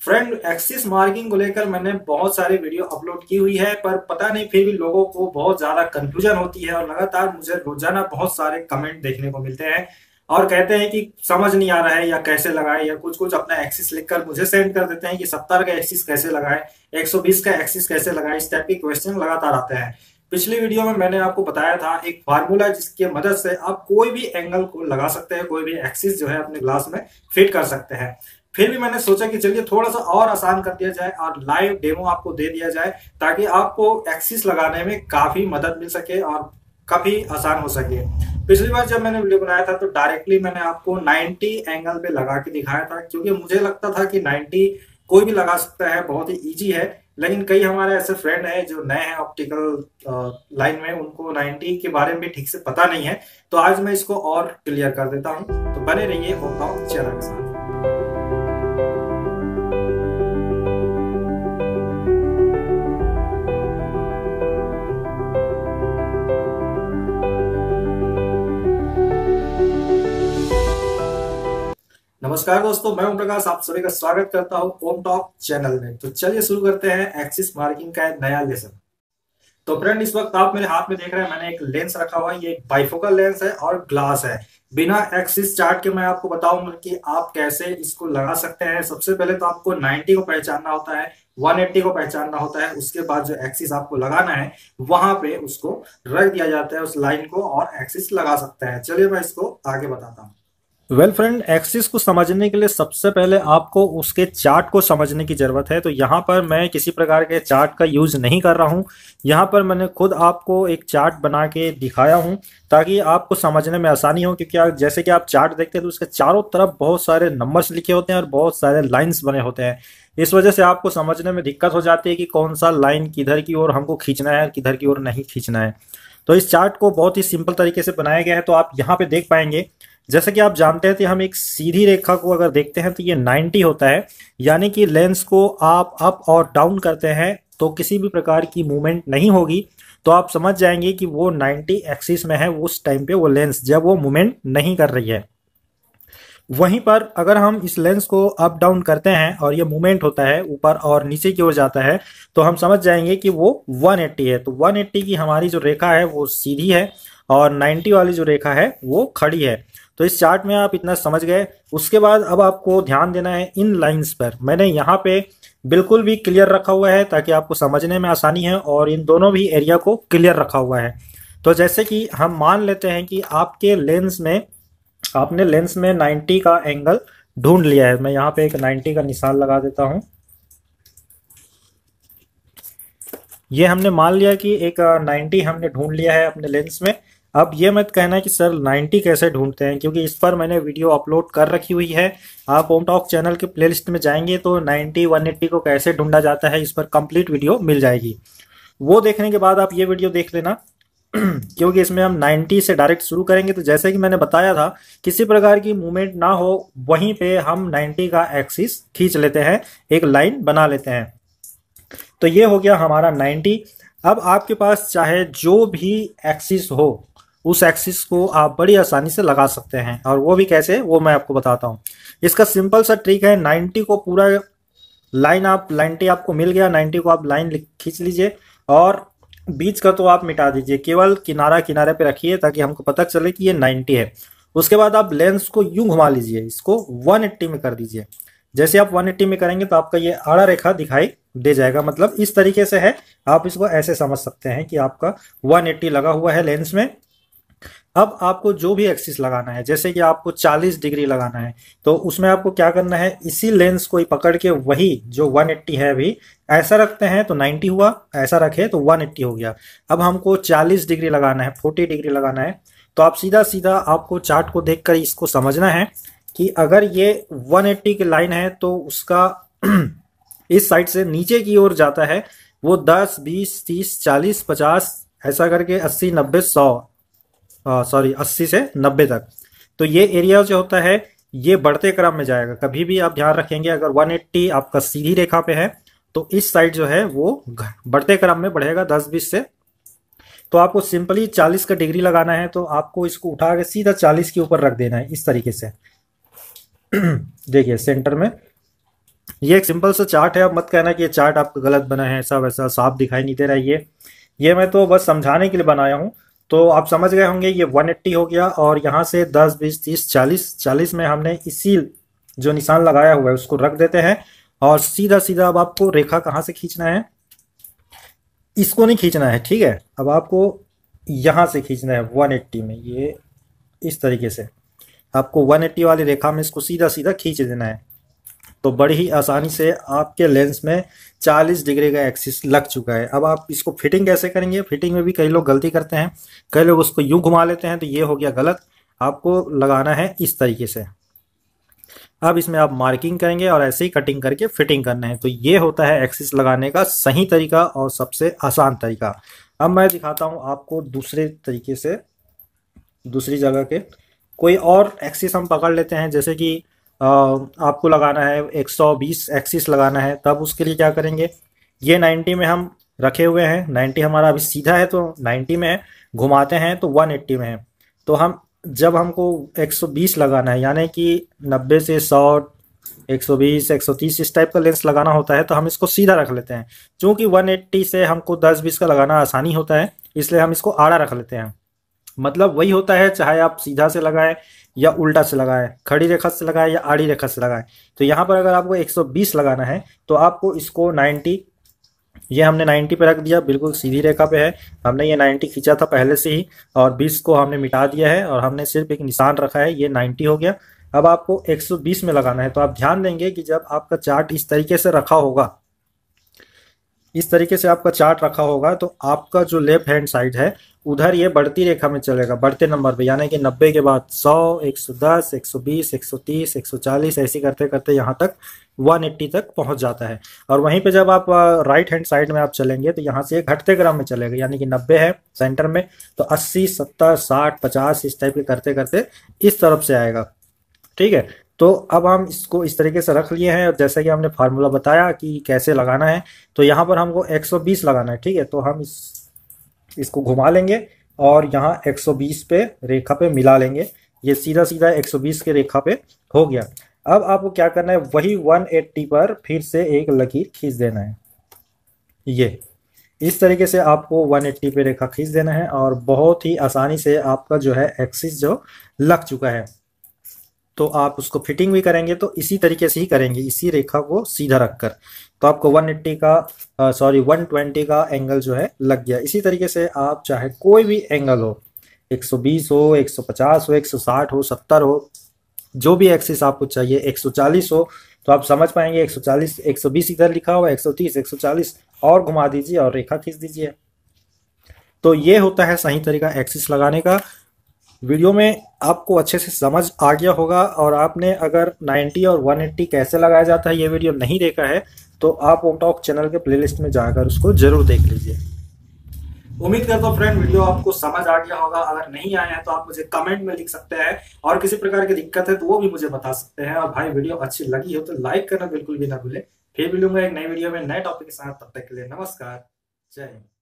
Friend, axis marking को लेकर मैंने बहुत सारे वीडियो अपलोड की हुई है, पर पता नहीं फिर भी लोगों को बहुत ज्यादा कंफ्यूजन होती है और लगातार मुझे रोजाना बहुत सारे कमेंट देखने को मिलते हैं और कहते हैं कि समझ नहीं आ रहा है या कैसे लगाएं, या कुछ कुछ अपना एक्सिस लिखकर मुझे सेंड कर देते हैं कि 70 का एक्सिस कैसे लगाएं, 120 का एक्सिस कैसे लगाएं। इस टाइप के क्वेश्चन लगातार आते हैं। पिछली वीडियो में मैंने आपको बताया था एक फार्मूला जिसकी मदद से आप कोई भी एंगल को लगा सकते हैं, कोई भी एक्सिस जो है अपने ग्लास में फिट कर सकते हैं। फिर भी मैंने सोचा कि चलिए थोड़ा सा और आसान कर दिया जाए और लाइव डेमो आपको दे दिया जाए, ताकि आपको एक्सिस लगाने में काफी मदद मिल सके और काफी आसान हो सके। पिछली बार जब मैंने वीडियो बनाया था तो डायरेक्टली मैंने आपको 90 एंगल पे लगा के दिखाया था, क्योंकि मुझे लगता था कि 90 कोई भी लगा सकता है, बहुत ही इजी है। लेकिन कई हमारे ऐसे फ्रेंड हैं जो नए हैं ऑप्टिकल लाइन में, उनको 90 के बारे में ठीक से पता नहीं है। तो आज मैं इसको और क्लियर कर देता हूं, तो बने रहिए होमटॉक चैनल के साथ। नमस्कार दोस्तों, मैं ओम प्रकाश आप सभी का स्वागत करता हूं ओम टॉक चैनल में। तो चलिए शुरू करते हैं एक्सिस मार्किंग का एक नया लेसन। तो फ्रेंड, इस वक्त आप मेरे हाथ में देख रहे हैं, मैंने एक लेंस रखा हुआ है। ये एक बाइफोकल लेंस है और ग्लास है। बिना एक्सिस चार्ट के मैं आपको बताऊंगा कि आप कैसे इसको लगा सकते हैं। सबसे पहले तो आपको 90 को पहचानना होता है, 180 को पहचानना होता है। उसके बाद जो एक्सिस आपको लगाना है वहां पे उसको रख दिया जाता है, उस लाइन को, और एक्सिस लगा सकते हैं। चलिए मैं इसको आगे बताता हूँ। फ्रेंड, एक्सिस को समझने के लिए सबसे पहले आपको उसके चार्ट को समझने की जरूरत है। तो यहाँ पर मैं किसी प्रकार के चार्ट का यूज नहीं कर रहा हूँ। यहाँ पर मैंने खुद आपको एक चार्ट बना के दिखाया हूँ ताकि आपको समझने में आसानी हो, क्योंकि जैसे कि आप चार्ट देखते हैं तो उसके चारों तरफ बहुत सारे नंबर्स लिखे होते हैं और बहुत सारे लाइन्स बने होते हैं। इस वजह से आपको समझने में दिक्कत हो जाती है कि कौन सा लाइन किधर की ओर हमको खींचना है, किधर की ओर नहीं खींचना है। तो इस चार्ट को बहुत ही सिंपल तरीके से बनाया गया है। तो आप यहाँ पे देख पाएंगे, जैसे कि आप जानते हैं कि हम एक सीधी रेखा को अगर देखते हैं तो ये 90 होता है। यानी कि लेंस को आप अप और डाउन करते हैं तो किसी भी प्रकार की मूवमेंट नहीं होगी। तो आप समझ जाएंगे कि वो 90 एक्सिस में है उस टाइम पे वो लेंस, जब वो मूवमेंट नहीं कर रही है। वहीं पर अगर हम इस लेंस को अप डाउन करते हैं और ये मूवमेंट होता है, ऊपर और नीचे की ओर जाता है, तो हम समझ जाएंगे कि वो 180 है। तो 180 की हमारी जो रेखा है वो सीधी है और 90 वाली जो रेखा है वो खड़ी है। तो इस चार्ट में आप इतना समझ गए। उसके बाद अब आपको ध्यान देना है इन लाइंस पर। मैंने यहाँ पे बिल्कुल भी क्लियर रखा हुआ है ताकि आपको समझने में आसानी है, और इन दोनों भी एरिया को क्लियर रखा हुआ है। तो जैसे कि हम मान लेते हैं कि आपने लेंस में 90 का एंगल ढूंढ लिया है। मैं यहाँ पे एक 90 का निशान लगा देता हूँ। ये हमने मान लिया कि एक 90 हमने ढूंढ लिया है अपने लेंस में। अब ये मत कहना कि सर 90 कैसे ढूंढते हैं, क्योंकि इस पर मैंने वीडियो अपलोड कर रखी हुई है। आप ओम टॉक चैनल के प्लेलिस्ट में जाएंगे तो 90 180 को कैसे ढूंढा जाता है इस पर कंप्लीट वीडियो मिल जाएगी। वो देखने के बाद आप ये वीडियो देख लेना क्योंकि इसमें हम 90 से डायरेक्ट शुरू करेंगे। तो जैसे कि मैंने बताया था, किसी प्रकार की मूवमेंट ना हो, वहीं पे हम 90 का एक्सिस खींच लेते हैं, एक लाइन बना लेते हैं। तो ये हो गया हमारा 90। अब आपके पास चाहे जो भी एक्सिस हो, उस एक्सिस को आप बड़ी आसानी से लगा सकते हैं। और वो भी कैसे, वो मैं आपको बताता हूँ। इसका सिंपल सा ट्रिक है, 90 को पूरा लाइन, आप 90 आपको मिल गया, 90 को आप लाइन खींच लीजिए और बीच का तो आप मिटा दीजिए, केवल किनारा किनारे पे रखिए ताकि हमको पता चले कि ये 90 है। उसके बाद आप लेंस को यूं घुमा लीजिए, इसको 180 में कर दीजिए। जैसे आप 180 में करेंगे तो आपका ये आड़ा रेखा दिखाई दे जाएगा, मतलब इस तरीके से है। आप इसको ऐसे समझ सकते हैं कि आपका 180 लगा हुआ है लेंस में। अब आपको जो भी एक्सिस लगाना है, जैसे कि आपको 40 डिग्री लगाना है, तो उसमें आपको क्या करना है, इसी लेंस को ही पकड़ के वही जो 180 है अभी ऐसा रखते हैं तो 90 हुआ, ऐसा रखे तो 180 हो गया। अब हमको 40 डिग्री लगाना है, 40 डिग्री लगाना है। तो आप सीधा सीधा आपको चार्ट को देखकर इसको समझना है कि अगर ये 180 की लाइन है तो उसका इस साइड से नीचे की ओर जाता है वो 10 20 30 40 50 ऐसा करके 80 90 100 80 से 90 तक। तो ये एरिया जो होता है ये बढ़ते क्रम में जाएगा। कभी भी आप ध्यान रखेंगे, अगर 180 आपका सीधी रेखा पे है तो इस साइड जो है वो बढ़ते क्रम में बढ़ेगा 10 20 से। तो आपको सिंपली 40 का डिग्री लगाना है, तो आपको इसको उठा के सीधा 40 के ऊपर रख देना है इस तरीके से। देखिए सेंटर में ये एक सिंपल सा चार्ट है, अब मत कहना कि ये चार्ट आपका गलत बना है, ऐसा वैसा साफ दिखाई नहीं दे रहा है। ये मैं तो बस समझाने के लिए बनाया हूँ। तो आप समझ गए होंगे, ये 180 हो गया और यहाँ से 10 20 30 40 40 में हमने इसी जो निशान लगाया हुआ है उसको रख देते हैं। और सीधा सीधा अब आपको रेखा कहाँ से खींचना है, इसको नहीं खींचना है, ठीक है। अब आपको यहाँ से खींचना है 180 में, ये इस तरीके से आपको 180 वाली रेखा में इसको सीधा सीधा खींच देना है। तो बड़ी ही आसानी से आपके लेंस में 40 डिग्री का एक्सिस लग चुका है। अब आप इसको फिटिंग कैसे करेंगे, फिटिंग में भी कई लोग गलती करते हैं, कई लोग उसको यूं घुमा लेते हैं, तो ये हो गया गलत। आपको लगाना है इस तरीके से। अब इसमें आप मार्किंग करेंगे और ऐसे ही कटिंग करके फिटिंग करना है। तो ये होता है एक्सिस लगाने का सही तरीका और सबसे आसान तरीका। अब मैं दिखाता हूँ आपको दूसरे तरीके से, दूसरी जगह के कोई और एक्सिस हम पकड़ लेते हैं। जैसे कि आपको लगाना है 120 एक्सिस लगाना है, तब उसके लिए क्या करेंगे, ये 90 में हम रखे हुए हैं, 90 हमारा अभी सीधा है तो 90 में है, घुमाते हैं तो 180 में है। तो हम जब हमको 120 लगाना है, यानी कि 90 से 100 120 130 इस टाइप का लेंस लगाना होता है, तो हम इसको सीधा रख लेते हैं। क्योंकि 180 से हमको 10-20 का लगाना आसानी होता है, इसलिए हम इसको आड़ा रख लेते हैं। मतलब वही होता है, चाहे आप सीधा से लगाएं या उल्टा से लगाएं, खड़ी रेखा से लगाएं या आड़ी रेखा से लगाएं। तो यहाँ पर अगर आपको 120 लगाना है तो आपको इसको 90, ये हमने 90 पे रख दिया, बिल्कुल सीधी रेखा पे है। हमने ये 90 खींचा था पहले से ही और 20 को हमने मिटा दिया है और हमने सिर्फ एक निशान रखा है, ये 90 हो गया। अब आपको 120 में लगाना है। तो आप ध्यान देंगे कि जब आपका चार्ट इस तरीके से रखा होगा, इस तरीके से आपका चार्ट रखा होगा, तो आपका जो लेफ्ट हैंड साइड है उधर ये बढ़ती रेखा में चलेगा, बढ़ते नंबर पे, यानी कि 90 के बाद 100 110 120 130 140 ऐसे करते करते यहाँ तक 180 तक पहुंच जाता है। और वहीं पे जब आप राइट हैंड साइड में आप चलेंगे तो यहाँ से घटते क्रम में चलेगा, यानी कि 90 है सेंटर में तो 80 70 60 50 इस टाइप के करते करते इस तरफ से आएगा, ठीक है। तो अब हम इसको इस तरीके से रख लिए हैं और जैसा कि हमने फार्मूला बताया कि कैसे लगाना है, तो यहाँ पर हमको 120 लगाना है, ठीक है। तो हम इसको घुमा लेंगे और यहाँ 120 पे रेखा पे मिला लेंगे, ये सीधा सीधा 120 के रेखा पे हो गया। अब आपको क्या करना है, वही 180 पर फिर से एक लकीर खींच देना है। ये इस तरीके से आपको 180 पे रेखा खींच देना है और बहुत ही आसानी से आपका जो है एक्सिस जो लग चुका है। तो आप उसको फिटिंग भी करेंगे तो इसी तरीके से ही करेंगे, इसी रेखा को सीधा रखकर। तो आपको 180 का 120 का एंगल जो है लग गया। इसी तरीके से आप चाहे कोई भी एंगल हो, 120 हो 150 हो 160 हो 70 हो, जो भी एक्सिस आपको चाहिए, 140 हो, तो आप समझ पाएंगे 140 120 इधर लिखा हुआ है, 130 140 और घुमा दीजिए और रेखा खींच दीजिए। तो ये होता है सही तरीका एक्सिस लगाने का। वीडियो में आपको अच्छे से समझ आ गया होगा और आपने अगर 90 और 180 कैसे लगाया जाता है ये वीडियो नहीं देखा है तो आप ओमटॉक चैनल के प्लेलिस्ट में जाकर उसको जरूर देख लीजिए। उम्मीद करता हूँ फ्रेंड वीडियो आपको समझ आ गया होगा। अगर नहीं आया है तो आप मुझे कमेंट में लिख सकते हैं और किसी प्रकार की दिक्कत है तो वो भी मुझे बता सकते हैं। और भाई वीडियो अच्छी लगी हो तो लाइक करना बिल्कुल भी ना भूले। फिर मिलूंगा एक नई वीडियो में नए टॉपिक के साथ, तब तक के लिए नमस्कार, जय हिंद।